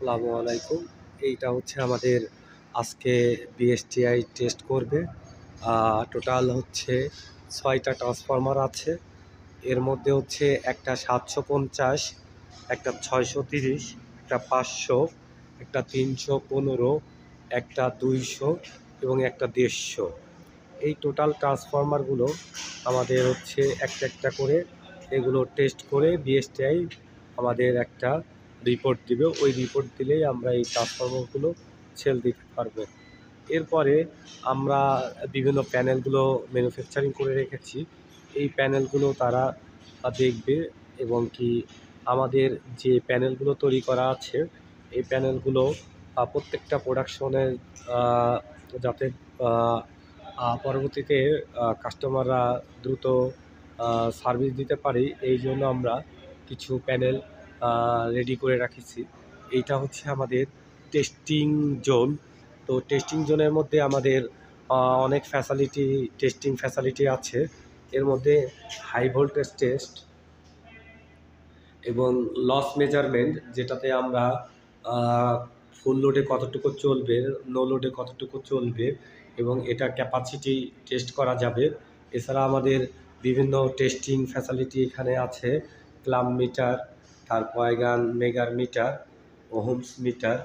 আসসালামু আলাইকুম। এইটা হচ্ছে আমাদের আজকে বিএসটিআই টেস্ট করবে। টোটাল হচ্ছে ৬টা ট্রান্সফরমার আছে। এর মধ্যে হচ্ছে একটা ৭৫০, একটা ৬৩০, একটা ৫০০, একটা ৩১৫, একটা ২০০ এবং একটা ১৫০। এই টোটাল ট্রান্সফরমারগুলো আমাদের হচ্ছে একটা একটা করে এগুলো টেস্ট করে বিএসটিআই আমাদের একটা রিপোর্ট দিবে। ওই রিপোর্ট দিলেই আমরা এই ট্রান্সফরমারগুলো সেল দিতে পারবো। এরপরে আমরা বিভিন্ন প্যানেলগুলো ম্যানুফ্যাকচারিং করে রেখেছি। এই প্যানেলগুলো তারা দেখবে এবং কি আমাদের যে প্যানেলগুলো তৈরি করা আছে এই প্যানেলগুলো প্রত্যেকটা প্রোডাকশনের যাতে পরবর্তীতে কাস্টমাররা দ্রুত সার্ভিস দিতে পারি, এই জন্য আমরা কিছু প্যানেল রেডি করে রাখেছি। এইটা হচ্ছে আমাদের টেস্টিং জোন। তো টেস্টিং জোনের মধ্যে আমাদের অনেক টেস্টিং ফ্যাসিলিটি আছে। এর মধ্যে হাই ভোল্টেজ টেস্ট এবং লস মেজারমেন্ট, যেটাতে আমরা ফুল লোডে কতটুকু চলবে, নো লোডে কতটুকু চলবে এবং এটা ক্যাপাসিটি টেস্ট করা যাবে। এছাড়া আমাদের বিভিন্ন টেস্টিং ফ্যাসিলিটি এখানে আছে। ক্লাম মিটার, তারপর মেগার মিটার, ওহমস মিটার,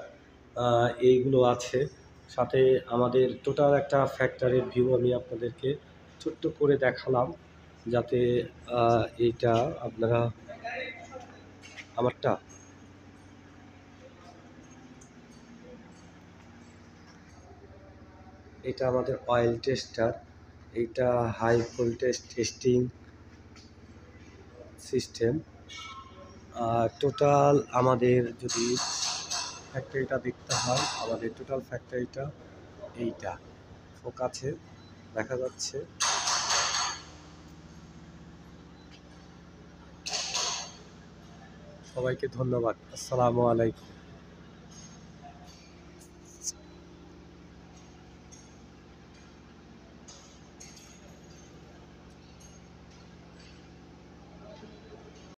এইগুলো আছে। সাথে আমাদের টোটাল একটা ফ্যাক্টরির ভিউ আমি আপনাদেরকে ছোট্ট করে দেখালাম, যাতে এইটা আপনারা আমারটা এটা আমাদের অয়েল টেস্টার। এইটা high voltage testing system. Total আমাদের যদি ফ্যাক্টরিটা দেখতে হয়, আমাদের টোটাল ফ্যাক্টরিটা এইটা ফোকাসে দেখা যাচ্ছে। সবাইকে ধন্যবাদ। আসসালামু আলাইকুম।